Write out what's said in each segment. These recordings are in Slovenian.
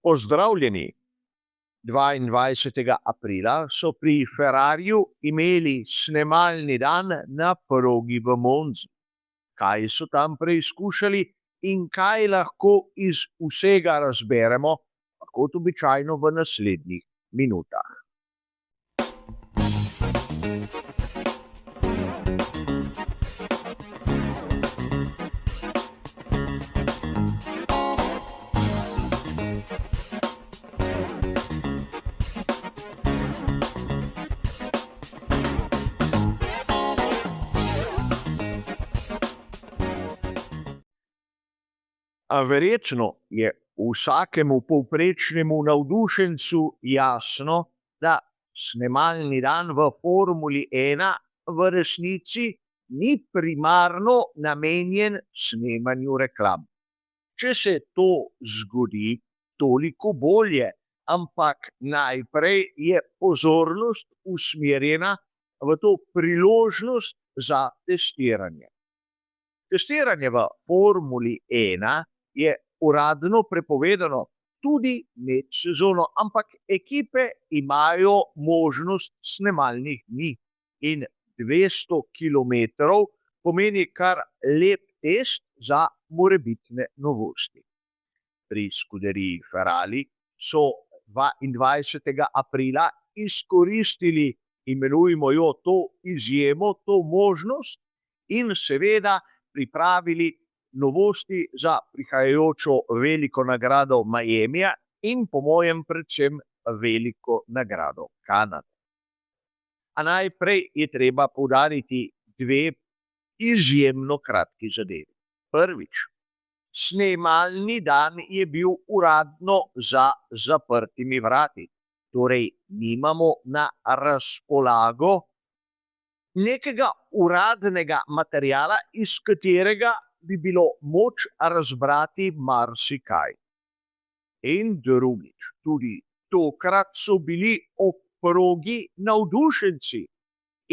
Pozdravljeni! 22. aprila so pri Ferrariju imeli snemalni dan na progi v Monzi. Kaj so tam preizkušali in kaj lahko iz vsega razberemo, kot običajno v naslednjih minutah. A verjetno je vsakemu povprečnemu navdušencu jasno, da snemalni dan v Formuli 1 v resnici ni primarno namenjen snemanju reklam. Če se to zgodi, toliko bolje, ampak najprej je pozornost usmerjena v to priložnost za testiranje. Testiranje v Formuli 1 je uradno prepovedano tudi med sezono, ampak ekipe imajo možnost snemalnih dni in 200 kilometrov pomeni kar lep test za morebitne novosti. Pri skuderiji Ferrari so 22. aprila izkoristili, imenujemo jo to izjemo, to možnost in seveda pripravili novosti za prihajajočo veliko nagrado Miamija in po mojem predvsem veliko nagrado Kanade. A najprej je treba poudariti dve izjemno kratki zadevi. Prvič, snemalni dan je bil uradno za zaprtimi vrati, torej nimamo na razpolago nekega uradnega materiala, iz katerega bi bilo moč razbrati marsikaj. In drugič, tudi tokrat so bili ob progi navdušenci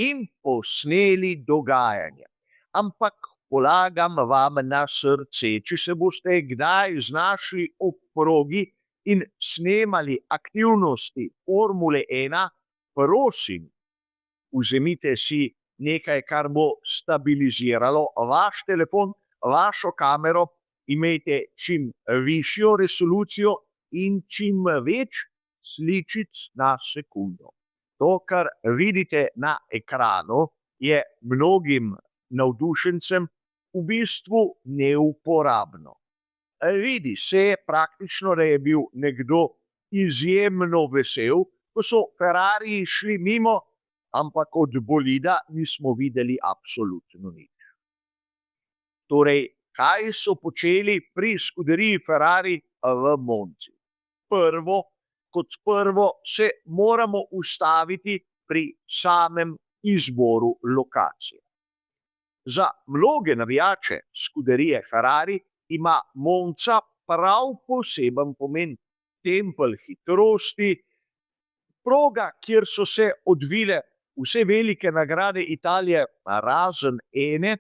in posneli dogajanje. Ampak polagam vam na srce, če se boste kdaj znašli ob progi in snemali aktivnosti Formule 1, prosim, vzemite si nekaj, kar bo stabiliziralo vaš telefon, vašo kamero, imejte čim višjo resolucijo in čim več sličic na sekundo. To, kar vidite na ekranu, je mnogim navdušencem v bistvu neuporabno. Vidi se praktično, da je bil nekdo izjemno vesel, ko so Ferrariji šli mimo, ampak od bolida nismo videli absolutno nič. Torej, kaj so počeli pri skuderiji Ferrari v Monzi? Kot prvo se moramo ustaviti pri samem izboru lokacije. Za mnoge navijače skuderije Ferrari ima Monza prav poseben pomen. Tempelj hitrosti, proga, kjer so se odvile vse velike nagrade Italije, razen ene,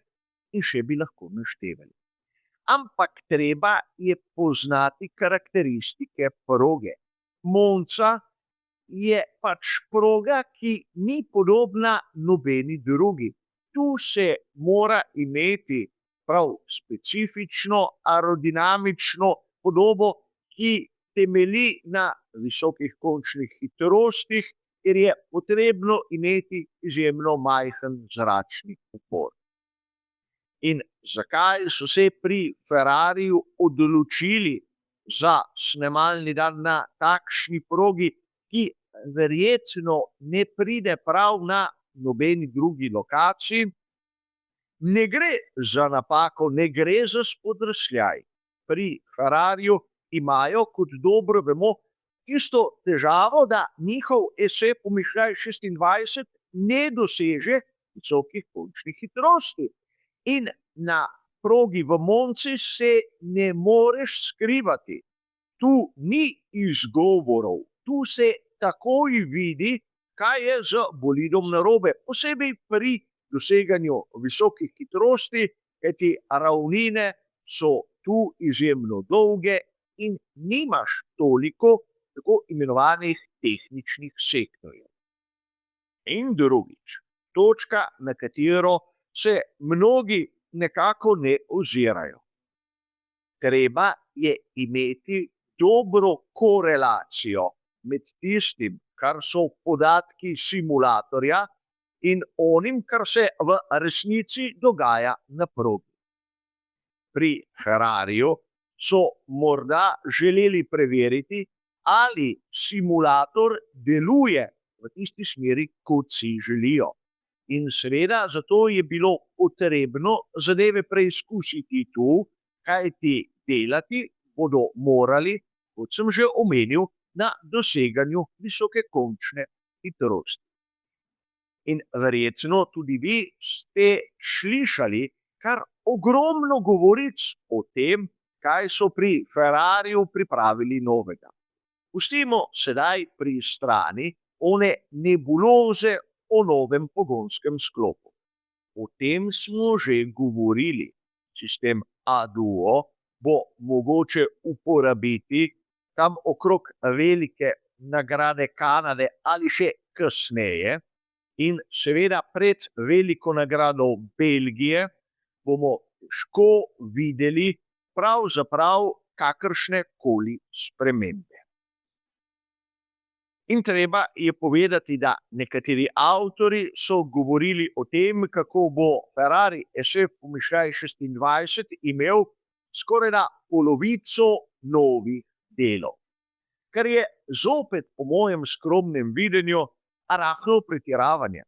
in še bi lahko naštevali. Ampak treba je poznati karakteristike proge. Monza je pač proga, ki ni podobna nobeni drugi. Tu se mora imeti prav specifično aerodinamično podobo, ki temelji na visokih končnih hitrostih, ker je potrebno imeti izjemno majhen zračni upor. In zakaj so se pri Ferrariju odločili za snemalni dan na takšni progi, ki verjetno ne pride prav na nobeni drugi lokaciji? Ne gre za napako, ne gre za spodrsljaj. Pri Ferrariju imajo, kot dobro vemo, tisto težavo, da njihov SE pomišljaj 26 ne doseže visokih končnih hitrosti. In na progi v Monzi se ne moreš skrivati. Tu ni izgovorov, tu se takoj vidi, kaj je z bolidom narobe, posebej pri doseganju visokih hitrosti, kajti ravnine so tu izjemno dolge in nimaš toliko tako imenovanih tehničnih sektorjev. In drugič, točka, na katero se mnogi nekako ne ozirajo. Treba je imeti dobro korelacijo med tistim, kar so podatki simulatorja, in onim, kar se v resnici dogaja na progi. Pri Ferrariju so morda želeli preveriti, ali simulator deluje v tisti smeri, kot si želijo. In seveda zato je bilo potrebno zadeve preizkusiti tu, kajti delati bodo morali, kot sem že omenil, na doseganju visoke končne hitrosti. In verjetno tudi vi ste slišali kar ogromno govoric o tem, kaj so pri Ferrariju pripravili novega. Pustimo sedaj pri strani one nebuloze o novem pogonskem sklopu. O tem smo že govorili. Sistem A-Duo bo mogoče uporabiti tam okrog velike nagrade Kanade ali še kasneje. In seveda pred veliko nagrado Belgije bomo težko videli pravzaprav kakršne koli spremembe. In treba je povedati, da nekateri avtori so govorili o tem, kako bo Ferrari SF26 imel skorajda polovico novih delov. Kar je zopet po mojem skromnem videnju rahlo pretiravanje.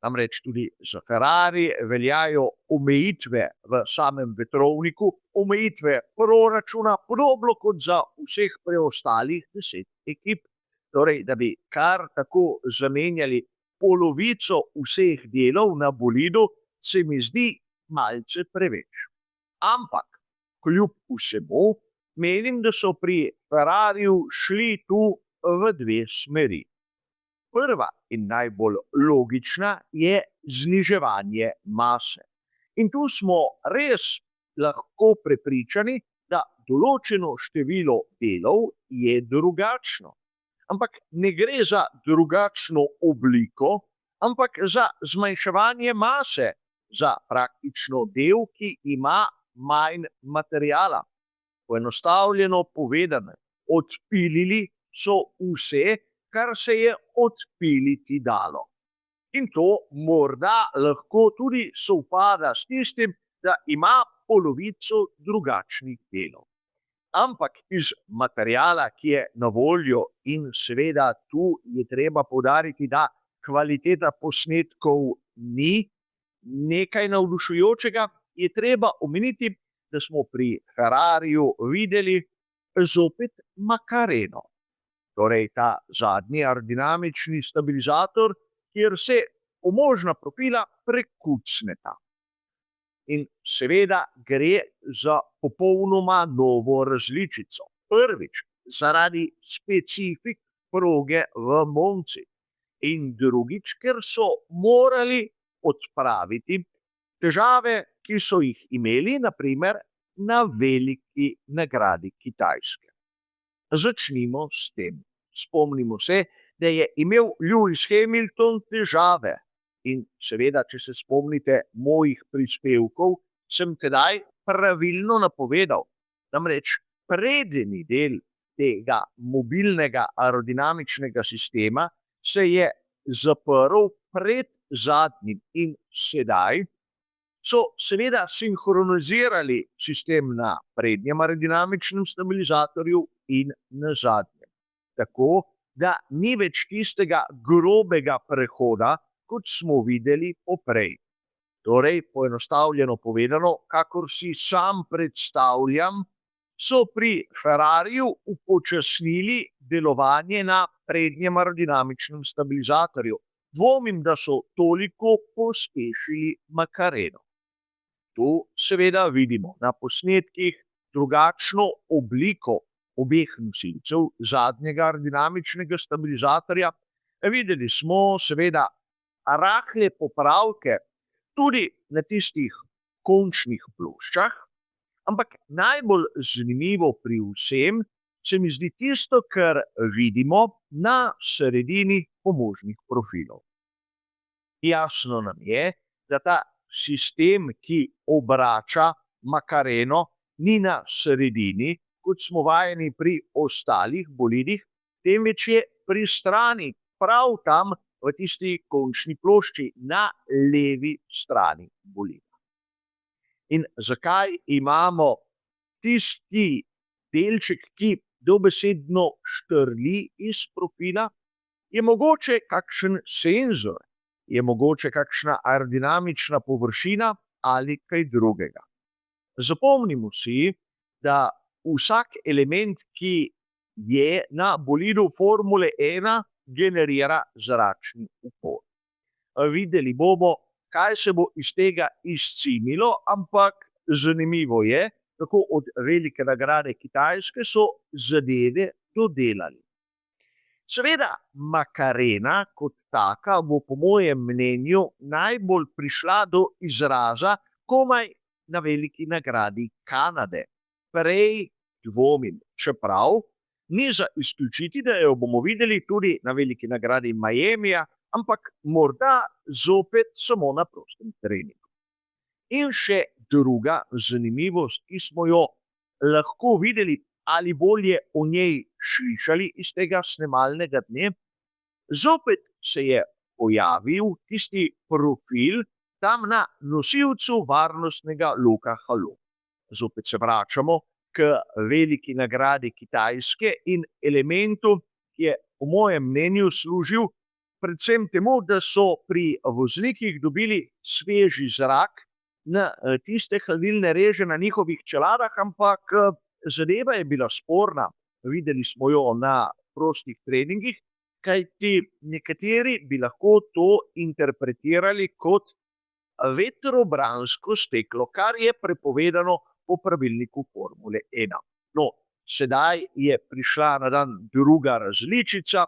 Namreč tudi za Ferrari veljajo omejitve v samem vetrovniku, omejitve proračuna, podobno kot za vseh preostalih 10 ekip. Torej, da bi kar tako zamenjali polovico vseh delov na bolidu, se mi zdi malce preveč. Ampak, kljub vsemu, menim, da so pri Ferrariju šli tu v dve smeri. Prva in najbolj logična je zniževanje mase. In tu smo res lahko prepričani, da določeno število delov je drugačno. Ampak ne gre za drugačno obliko, ampak za zmanjševanje mase, za praktično del, ki ima manj materiala. Poenostavljeno povedano, odpilili so vse, kar se je odpiliti dalo. In to morda lahko tudi sovpada s tistim, da ima polovico drugačnih delov. Ampak iz materiala, ki je na voljo, in seveda tu je treba poudariti, da kvaliteta posnetkov ni nekaj navdušujočega, je treba omeniti, da smo pri Ferrariju videli zopet Macareno. Torej ta zadnji aerodinamični stabilizator, kjer se pomožna profila prekucneta. In seveda gre za popolnoma novo različico. Prvič, zaradi specifik proge v Monci. In drugič, ker so morali odpraviti težave, ki so jih imeli, na primer, na veliki nagradi Kitajske. Začnimo s tem. Spomnimo se, da je imel Lewis Hamilton težave. In seveda, če se spomnite mojih prispevkov, sem tedaj pravilno napovedal. Namreč prednji del tega mobilnega aerodinamičnega sistema se je zaprl pred zadnjim in sedaj so seveda sinhronizirali sistem na prednjem aerodinamičnem stabilizatorju in na zadnjem. Tako, da ni več tistega grobega prehoda, kot smo videli poprej. Torej, poenostavljeno povedano, kakor si sam predstavljam, so pri Ferrariju upočasnili delovanje na prednjem aerodinamičnem stabilizatorju. Dvomim, da so toliko pospešili Macareno. Tu seveda vidimo na posnetkih drugačno obliko obeh nosilcev zadnjega aerodinamičnega stabilizatorja. Videli smo seveda rahle popravke tudi na tistih končnih ploščah, Ampak najbolj zanimivo pri vsem se mi zdi tisto, kar vidimo na sredini pomožnih profilov. Jasno nam je, da ta sistem, ki obrača Macareno, ni na sredini, kot smo vajeni pri ostalih bolidih, temveč je pri strani, prav tam v tisti končni plošči na levi strani bolida. In zakaj imamo tisti delček, ki dobesedno štrli iz profila? Je mogoče kakšen senzor, je mogoče kakšna aerodinamična površina ali kaj drugega. Zapomnimo si, da vsak element, ki je na bolidu Formule 1, generira zračni upor. Videli bomo, kaj se bo iz tega izcimilo, ampak zanimivo je, kako od velike nagrade Kitajske so zadeve dodelali. Seveda, Macarena kot taka bo po mojem mnenju najbolj prišla do izraza komaj na veliki nagradi Kanade. Prej dvomim, čeprav ni za izključiti, da jo bomo videli tudi na veliki nagradi Miamija, ampak morda zopet samo na prostem treningu. In še druga zanimivost, ki smo jo lahko videli ali bolje o njej slišali iz tega snemalnega dne, zopet se je pojavil tisti profil tam na nosilcu varnostnega loka halo. Zopet se vračamo k veliki nagradi Kitajske in elementu, ki je po mojem mnenju služil predvsem temu, da so pri voznikih dobili sveži zrak na tiste hladilne reže na njihovih čeladah, ampak zadeva je bila sporna. Videli smo jo na prostih treningih, kajti nekateri bi lahko to interpretirali kot vetrobransko steklo, kar je prepovedano po pravilniku Formule 1. No, sedaj je prišla na dan druga različica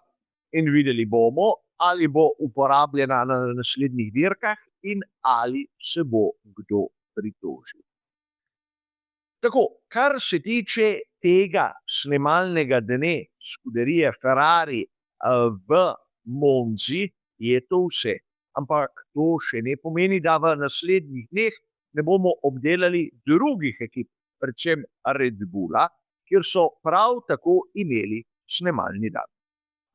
in videli bomo, ali bo uporabljena na naslednjih dirkah in ali se bo kdo pritožil. Tako, kar se tiče tega snemalnega dne Scuderie Ferrari v Monzi, je to vse. Ampak to še ne pomeni, da v naslednjih dneh ne bomo obdelali drugih ekip, predvsem Red Bulla, kjer so prav tako imeli snemalni dan.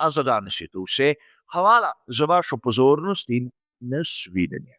A za danes je to vse. Hvala za vašo pozornost in nasvidenje.